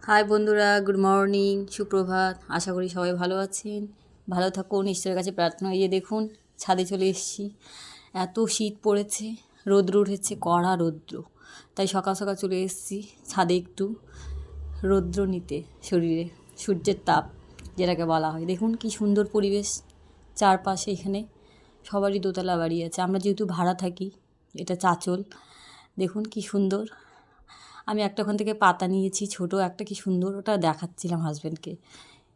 High বন্ধুরা, good morning, সুপ্রভাত। আশা করি সবাই ভালো আছেন, ভালো থাকুন, ঈশ্বরের কাছে প্রার্থনা। এই যে দেখুন, ছাদে চলে এসেছি। এত শীত পড়েছে, রৌদ্র উঠেছে, কড়া রৌদ্র। তাই সকাল সকাল চলে এসেছি ছাদে একটু রৌদ্র নিতে, শরীরে সূর্যের তাপ যেটাকে বলা হয়। দেখুন কি সুন্দর পরিবেশ চারপাশে। এখানে সবারই দোতলা বাড়ি আছে, আমরা যেহেতু ভাড়া থাকি। এটা চাঁচল, দেখুন কি সুন্দর। আমি একটা ওখান থেকে পাতা নিয়েছি, ছোট একটা, কি সুন্দর, ওটা দেখাচ্ছিলাম হাজব্যান্ডকে।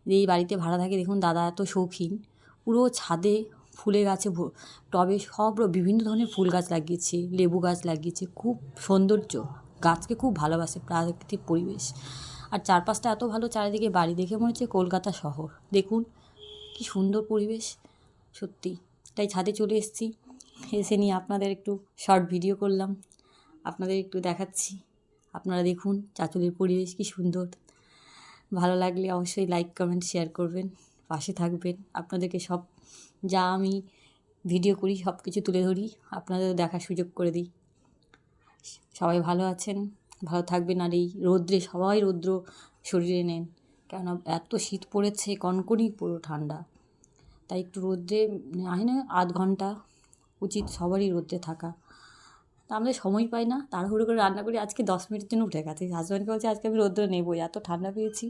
এই বাড়িতে ভাড়া থাকে। দেখুন দাদা এত শৌখিন, পুরো ছাদে ফুলে গাছে টবে সব বিভিন্ন ধরনের ফুল গাছ লাগিয়েছে, লেবু গাছ লাগিয়েছে। খুব সৌন্দর্য, গাছকে খুব ভালোবাসে, প্রাকৃতিক পরিবেশ। আর চারপাশটা এত ভালো, চারিদিকে বাড়ি, দেখে মনে হচ্ছে কলকাতা শহর। দেখুন কি সুন্দর পরিবেশ, সত্যি। তাই ছাদে চলে এসেছি, এসে নিয়ে আপনাদের একটু শর্ট ভিডিও করলাম, আপনাদের একটু দেখাচ্ছি। আপনারা দেখুন চাঁচলের পরিবেশ কি সুন্দর। ভালো লাগলে অবশ্যই লাইক কমেন্ট শেয়ার করবেন, পাশে থাকবেন। আপনাদেরকে সব যা আমি ভিডিও করি সব কিছু তুলে ধরি, আপনাদের দেখার সুযোগ করে দিই। সবাই ভালো আছেন, ভালো থাকবেন। আর এই রৌদ্রে সবাই রৌদ্র শরীরে নেন, কেননা এত শীত পড়েছে, কনকনি পুরো ঠান্ডা। তাই একটু রৌদ্রে আয় না, আধ ঘন্টা উচিত সবারই রৌদ্রে থাকা। তা আমরা সময় পাই না, তাড়াহুড়ো করে রান্না করি। আজকে 10 মিনিটের জন্য উঠে গেছে, হাজব্যান্ডকে বলছে আজকে আমি রোদ্রে নেবো, এত ঠান্ডা পেয়েছি,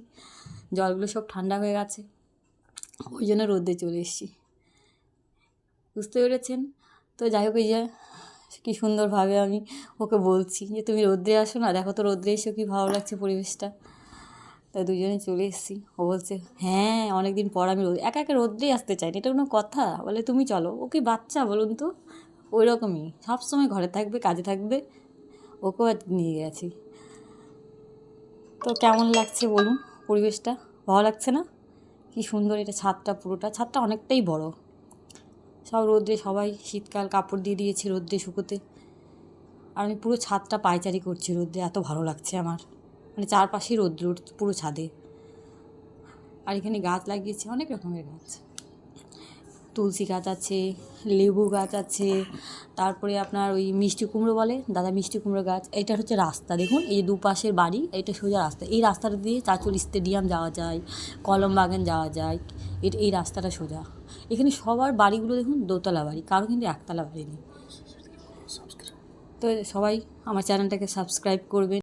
জলগুলো সব ঠান্ডা হয়ে গেছে, ওই জন্য রোদ্রে চলে এসেছি, বুঝতে পেরেছেন তো। যাই হোক, এই যে কী সুন্দরভাবে আমি ওকে বলছি যে তুমি রোদ্রে আসো না, দেখো তো রোদ্রে এসো কী ভালো লাগছে পরিবেশটা। তাই দুজনে চলে এসেছি। ও বলছে হ্যাঁ, অনেক দিন পর আমি একা একা রোদ্রেই আসতে চাই না, এটা কোনো কথা? বলে তুমি চলো। ও কি বাচ্চা বলুন তো? ওই রকমই সবসময় ঘরে থাকবে, কাজে থাকবে, ওকেও নিয়ে গেছি। তো কেমন লাগছে বলুন পরিবেশটা? ভালো লাগছে না? কি সুন্দর। এটা ছাদটা, পুরোটা ছাদটা অনেকটাই বড়। সব রোদ্রে, সবাই শীতকাল কাপড় দিয়ে দিয়েছে রোদ্রে শুকোতে। আর আমি পুরো ছাদটা পায়চারি করছি রোদ্রে, এত ভালো লাগছে আমার। মানে চারপাশেই রোদ্র পুরো ছাদে। আর এখানে গাছ লাগিয়েছে, অনেক রকমের গাছ। তুলসী গাছ আছে, লেবু গাছ আছে, তারপরে আপনার ওই মিষ্টি কুমড়ো বলে দাদা, মিষ্টি কুমড়ো গাছ। এটা হচ্ছে রাস্তা, দেখুন এই যে দুপাশের বাড়ি, এটা সোজা রাস্তা। এই রাস্তাটা দিয়ে চাঁচল স্টেডিয়াম যাওয়া যায়, কলম বাগান যাওয়া যায়। এই রাস্তাটা সোজা। এখানে সবার বাড়িগুলো দেখুন দোতলা বাড়ি, কারো কিন্তু একতলা বাড়ি নেই। তো সবাই আমার চ্যানেলটাকে সাবস্ক্রাইব করবেন।